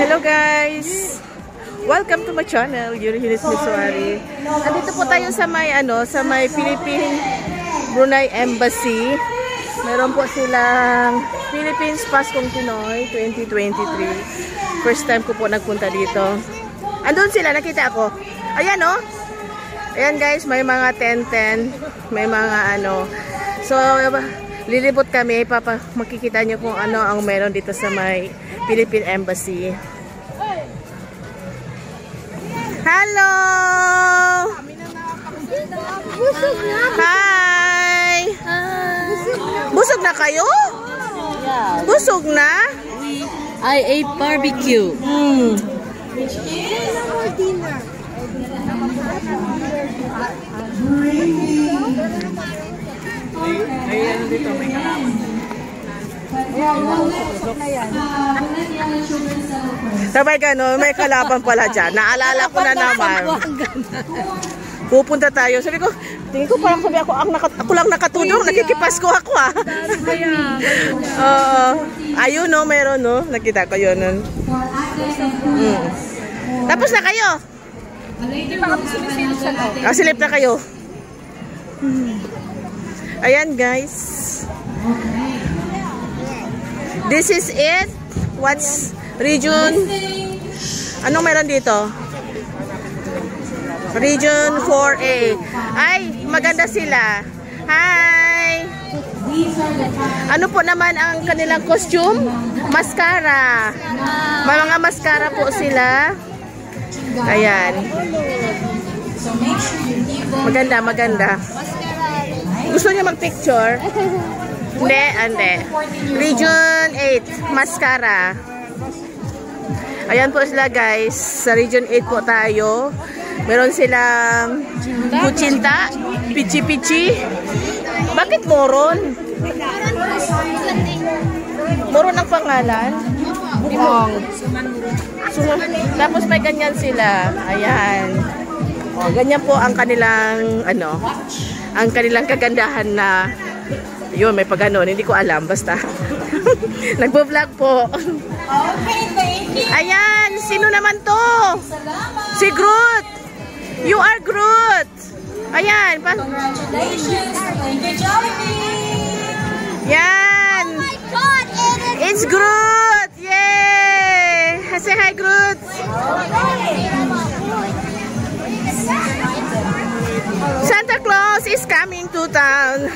Hello guys! Welcome to my channel, Yuri Hilis Misuari. Andito po tayo sa may Philippine Brunei Embassy. Meron po silang Philippines Paskong Pinoy 2023. First time ko po nagpunta dito. Andun sila, nakita ako. Ayan o. Ayan guys, may mga tent-tent. May mga So, lilibot kami. Makikita nyo kung ano ang meron dito sa may Philippine Embassy. Hello! Hi! Busog na kayo? Busog na? I ate barbecue. Dito may kalaman. Sabay gano'n, may kalaban pala dyan. Naalala ko na naman. Pupunta tayo. Sabi ko, tingin ko parang sabi ako, ako lang nakatulong, nakikipasko ako ah. Ayun no, meron no. Nakita ko yun nun. Tapos na kayo? Silip na kayo. Ayan guys. This is it. What's region? Anong meron dito? Region 4A. Ay, maganda sila. Hi! Ano po naman ang kanilang costume? Mascara. May mga mascara po sila. Ayan. Maganda, maganda. Gusto niya mag-picture? Hindi. Region 8, mascara. Ayan po sila guys. Sa Region 8 po tayo. Meron silang kutsinta, pichi-pichi. Bakit moron? Moron ang pangalan? Dimong. Tapos may ganyan sila. Ayan. O, ganyan po ang kanilang ang kanilang kagandahan na yun, may pag-ganon. Hindi ko alam. Basta. Nagbo-vlog po. Okay, thank you. Ayan. Sino naman to? Si Groot. You are Groot. Ayan. Congratulations. Thank you, Jollibee. Yan. Oh my God. It's Groot. Yay. Say hi, Groot. Santa Claus is coming to town.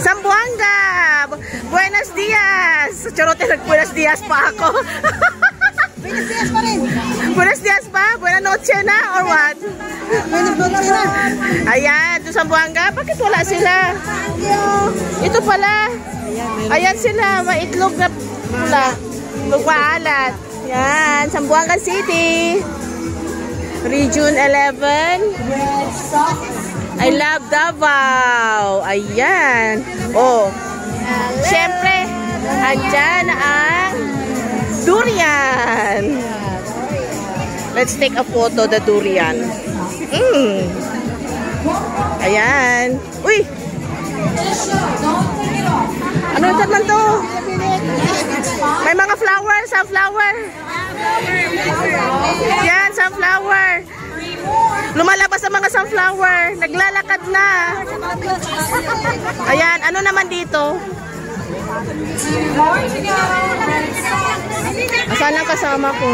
Zamboanga. Buenos dias. Charot, nag-buenos dias pa ako. Buenos dias pa rin. Buenos dias pa? Buenos noche na or what? Buenos noche na. Ayan, to Zamboanga. Bakit wala sila? Ito pala. Ayan sila, maitlog na pula. Maalat. Yan, Zamboanga City. Region 11. I love Davao. Ayan. Oh. Siyempre, andyan ang durian. Let's take a photo the durian. Ayan. Uy! Ano naman to? May mga flower, sunflower. Yan, sunflower. Lumalabas ang mga sunflower. Naglalakad na. Ayan, ano naman dito? Asan ang kasama ko?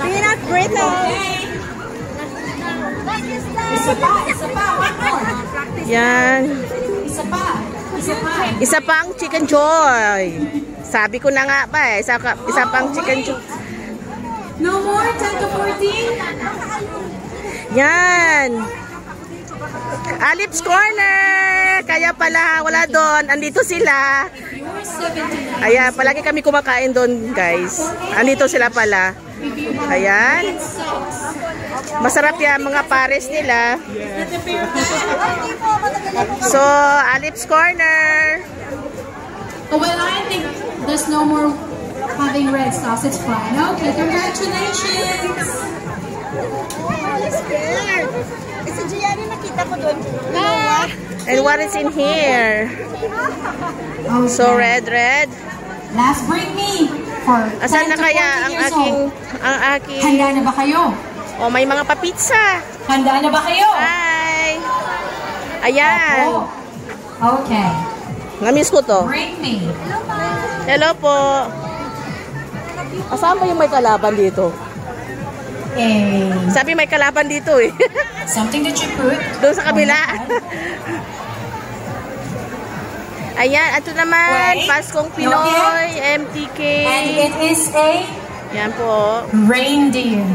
Peanut brittle. Yan. Isa pang chicken joy. Sabi ko na nga ba eh. Isa pang chicken joy. No more 10 to 14. Yan. Alips Corner. Kaya pala wala doon. Andito sila. Ayan, palagi kami kumakain doon, guys. Andito sila pala. Ayan. Masarap yan mga pares nila. So, Alips Corner. Well, I think there's no more having red sauce. It's fine. Okay, congratulations. Isa Gianni nakita ko doon. And what is in here? Okay. So red. Last bring me for Asan 10 na to kaya 14 ang years aking, old. Handa na ba kayo? oh, may mga papitsa. Handa na ba kayo? Hi! Ayan. Opo. Okay. Namiss ko to. Bring me. Hello po. Asan ba yung may kalaban dito? Sabi may kalaban dito eh. Something that you put. Doon sa kabila. Ayan, ito naman. Wait. Paskong Pinoy, MTK. And it is a Yan po. reindeer.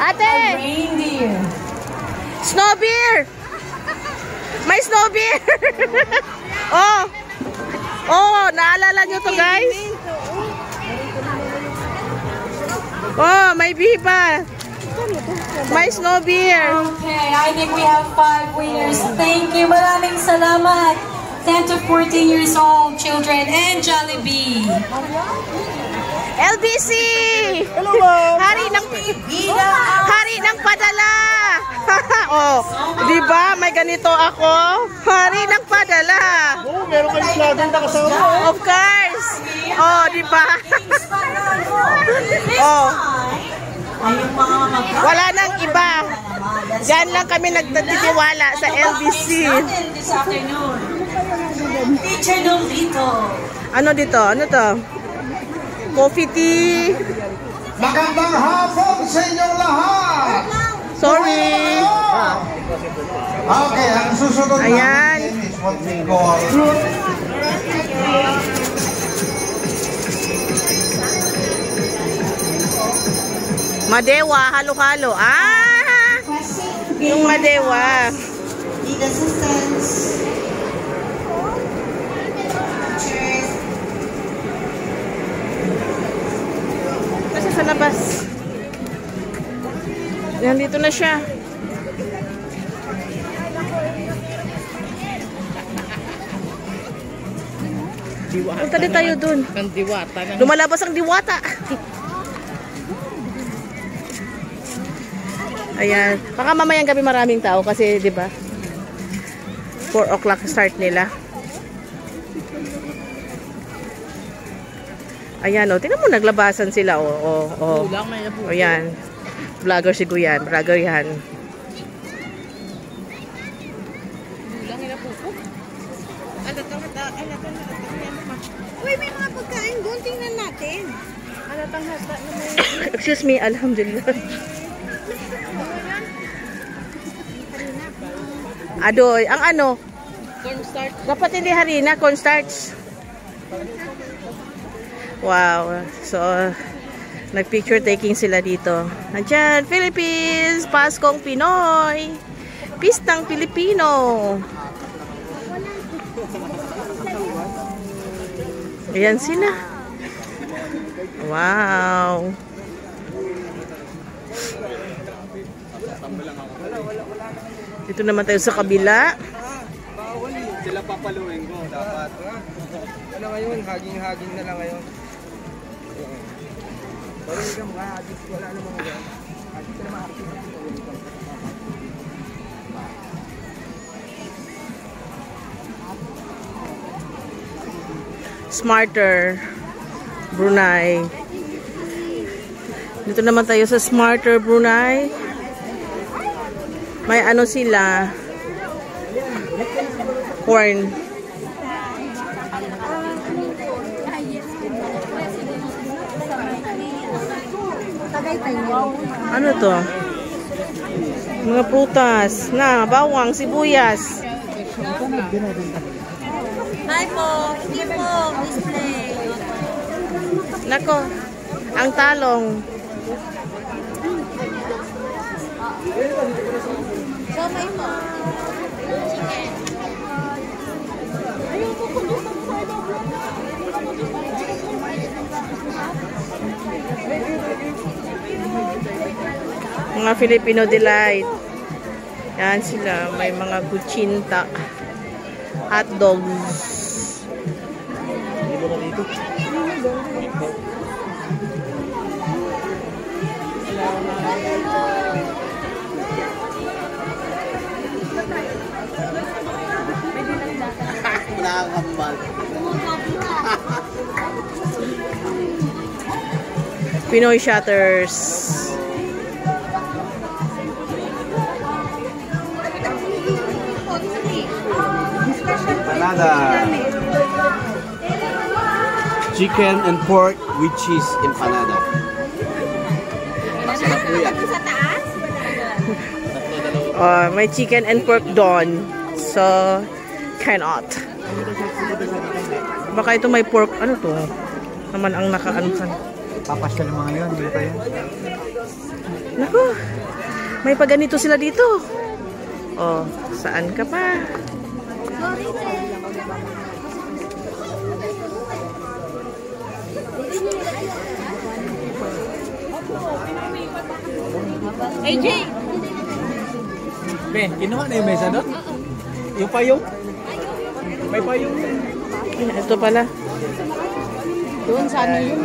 A Ate! reindeer. Snow beer! May snow beer! Oh! Oh, naalala nyo to guys? Oh, may biba! May snow beer! Okay, I think we have 5 winners. Thank you. Maraming salamat. 10 to 14 years old children and Jollibee. LBC! Hari ng padala! Oh, di ba? May ganito ako. Hari ng padala. Oh, meron kayong vlogger na kasama. Of course. Oh, di ba? Oh. Wala nang iba. Diyan lang kami nagtitiwala sa LBC. This afternoon. Teacher Nolito. Ano dito? Ano to? Coffee tea. Magandang hapon sa inyong lahat. Sorry. Okay, ang susunod Ayan. natin is what we call Madewa, halo-halo. Ah! Yung madewa. Need assistance. Teachers. Kasi sa labas. Yan, dito na siya. Punta din tayo dun. Lumalabas ang diwata. Ayan. Baka mamayang gabi maraming tao kasi, di ba? 4 o'clock start nila. Ayan, o. Tingnan mo, naglabasan sila, o. O, yan. Vlogger si Guyan. Vlogger yan. Uy, may mga pagkain doon. Tingnan natin. Excuse me, alhamdulillah. Adoy, ang ano? Cornstarch. Dapat hindi harina, cornstarch. Wow. So, nag-picture taking sila dito. Nandiyan, Philippines, Paskong Pinoy, Pistang Pilipino. Ayan sila. Wow. Dito naman tayo sa kabila. sila papaluin ko dapat. Ano ngayon, haging-haging na lang ngayon. Pero hindi ka mga haging, wala namang yan. Haging ka naman haging. Smarter Brunei. Dito naman tayo sa Smarter Brunei. May ano sila, corn. Ano to? Mga prutas na bawang, sibuyas. Hi po. Hindi po. Display. Nako, ang talong. So, may po. Mga Filipino Delight. Yan sila, may mga kuchinta, hot dogs. Nakakambal. Pinoy Shutters. Empanada. Chicken and pork with cheese empanada. May chicken and pork doon. So, cannot. Baka ito may pork. Ano to? Naman ang naka-ano. Papasyal ng mga yun. Hindi pa yun. Naku, may paganito sila dito. Oh, saan ka pa? AJ! Be, kinuha na yung mesa doon? Yung payong? May payong. Ito pala. Doon sa ano yun?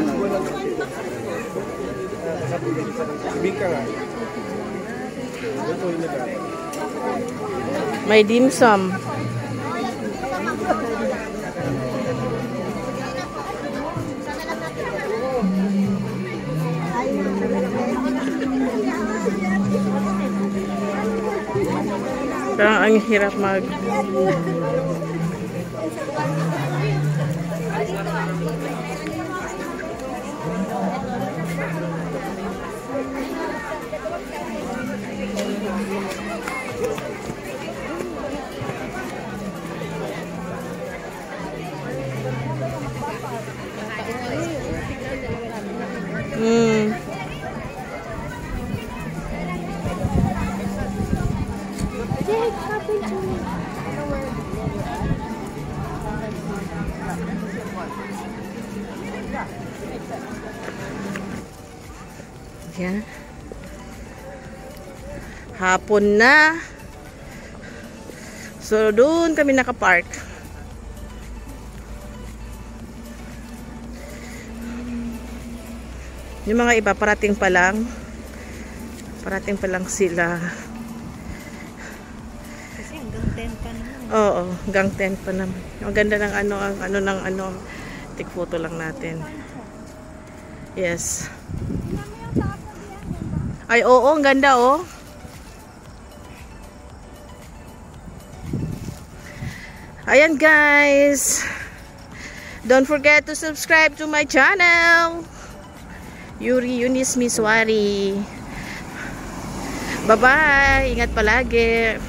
Bika nga. May dim sum. Parang ang hirap mag... Yan. Hapon na. So, doon kami nakapark. Yung mga iba, parating pa lang. Parating pa lang sila. Kasi hanggang 10 pa naman. Oo, hanggang 10 pa naman. Ang ganda ng ano, take photo lang natin. Yes. Ay, oo, ang ganda, oh. Ayan, guys. Don't forget to subscribe to my channel. Yuri Eunice Miswari. Bye-bye. Ingat palagi.